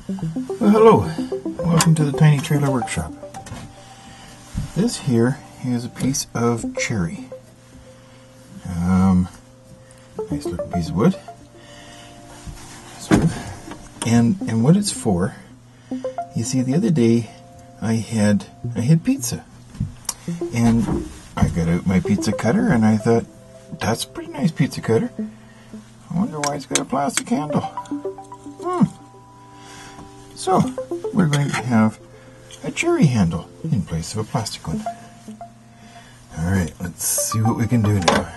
Well, hello, welcome to the Tiny Trailer Workshop. This here is a piece of cherry. Nice looking piece of wood. And what it's for, you see, the other day I had pizza, and I got out my pizza cutter and I thought, that's a pretty nice pizza cutter. I wonder why it's got a plastic handle. So, we're going to have a cherry handle in place of a plastic one. Alright, let's see what we can do now.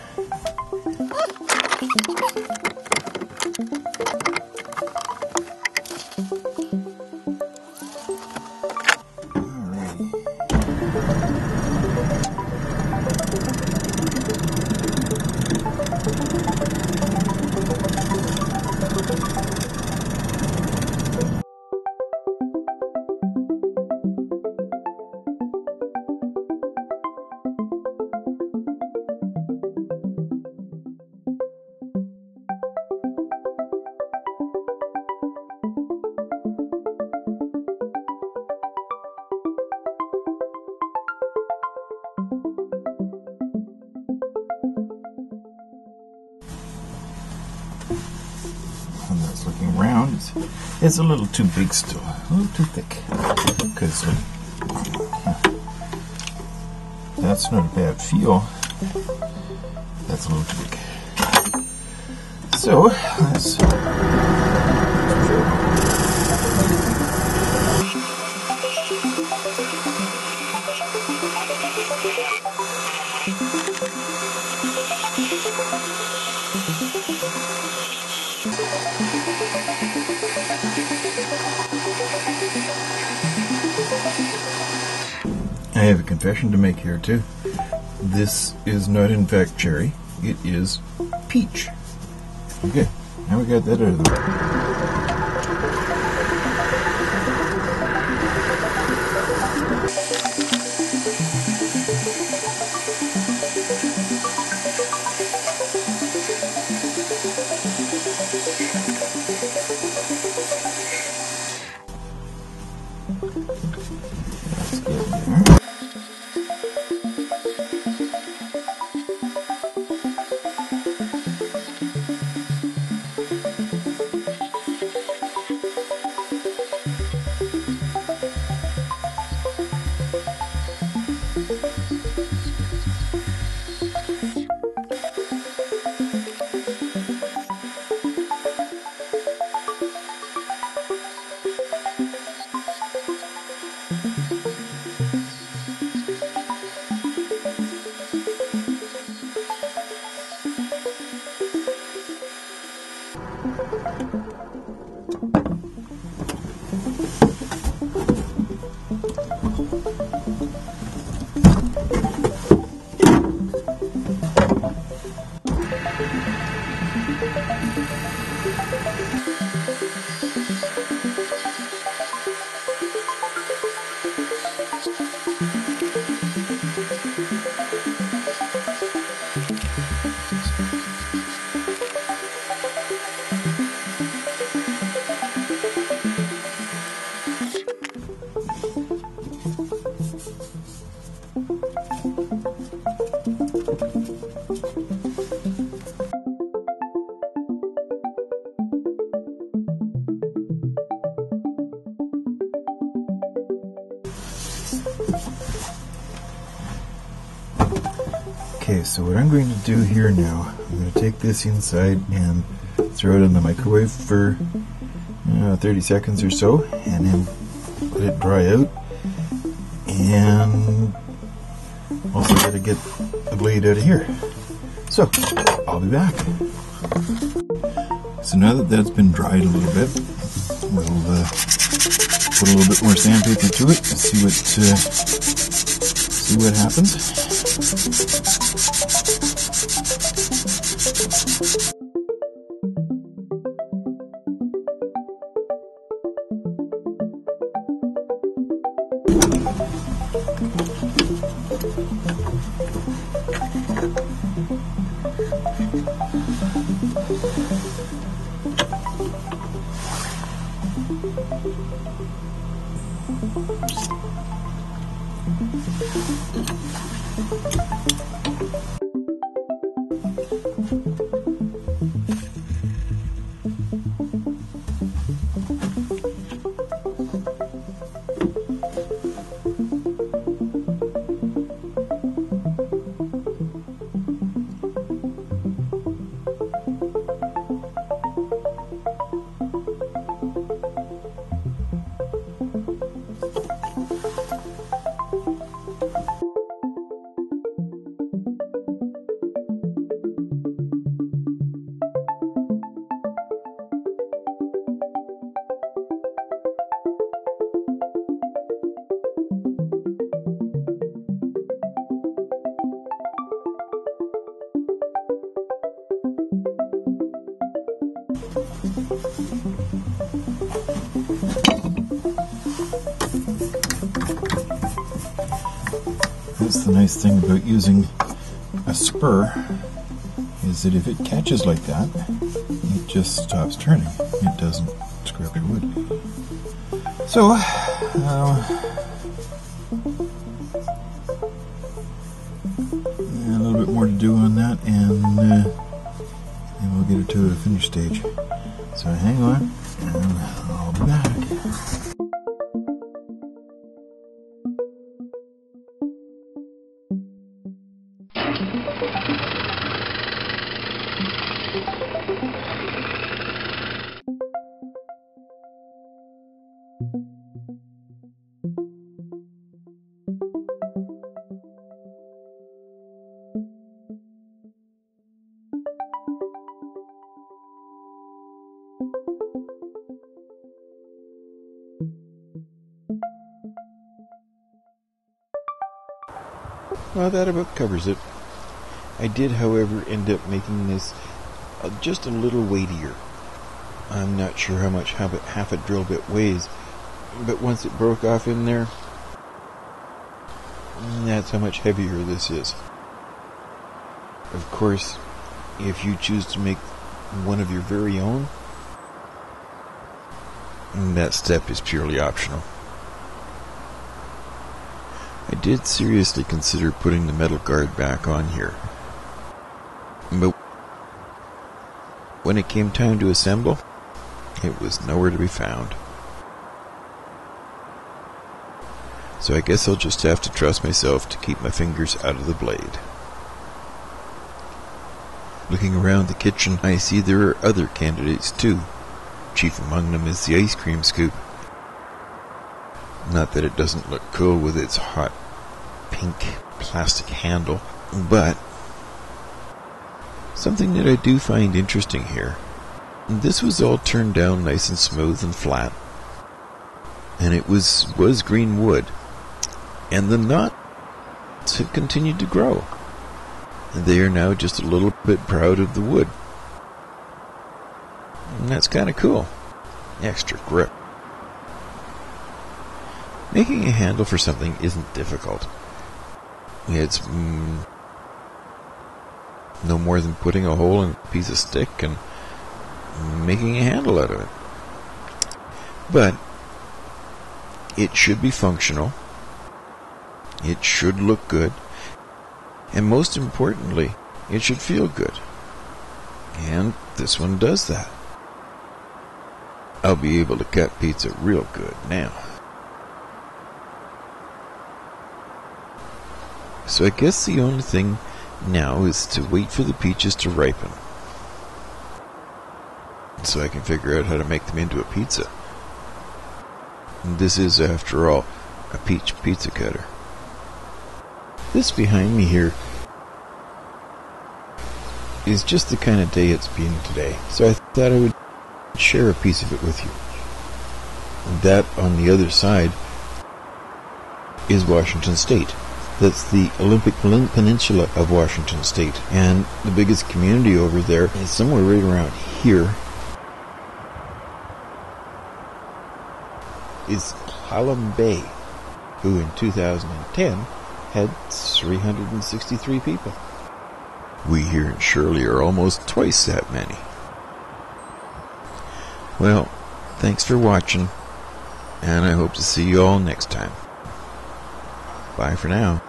One that's looking round is a little too big still, a little too thick, because that's not a bad feel, that's a little too big. So let's I have a confession to make here too. This is not in fact cherry, it is peach. Okay, now we got that out of the way. Let's get there. Okay, so what I'm going to do here now, I'm going to take this inside and throw it in the microwave for 30 seconds or so, and then let it dry out, and also got to get the blade out of here. So, I'll be back. So now that that's been dried a little bit, we'll put a little bit more sandpaper to it and see what happens. That's the nice thing about using a spur, is that if it catches like that, it just stops turning. It doesn't scrap your wood. So, a little bit more to do on that, and we'll get it to a finished stage. So hang on, and I'll be back. Well, that about covers it. I did, however, end up making this just a little weightier. I'm not sure how much half a drill bit weighs, but once it broke off in there, that's how much heavier this is. Of course, if you choose to make one of your very own, that step is purely optional. I did seriously consider putting the metal guard back on here, but when it came time to assemble, it was nowhere to be found. So I guess I'll just have to trust myself to keep my fingers out of the blade. Looking around the kitchen, I see there are other candidates too. Chief among them is the ice cream scoop. Not that it doesn't look cool with its hot pink plastic handle, but something that I do find interesting here. This was all turned down nice and smooth and flat, and it was green wood, and the knots have continued to grow. They are now just a little bit proud of the wood, and that's kind of cool. Extra grip. Making a handle for something isn't difficult. It's no more than putting a hole in a piece of stick and making a handle out of it. But it should be functional. It should look good. And most importantly, it should feel good. And this one does that. I'll be able to cut pizza real good now. So I guess the only thing now is to wait for the peaches to ripen, so I can figure out how to make them into a pizza. And this is, after all, a peach pizza cutter. This behind me here is just the kind of day it's been today, so I thought I would share a piece of it with you. And that on the other side is Washington State. That's the Olympic Peninsula of Washington State. And the biggest community over there is somewhere right around here. Is Clallam Bay, who in 2010 had 363 people. We here in Shirley are almost twice that many. Well, thanks for watching. and I hope to see you all next time. Bye for now.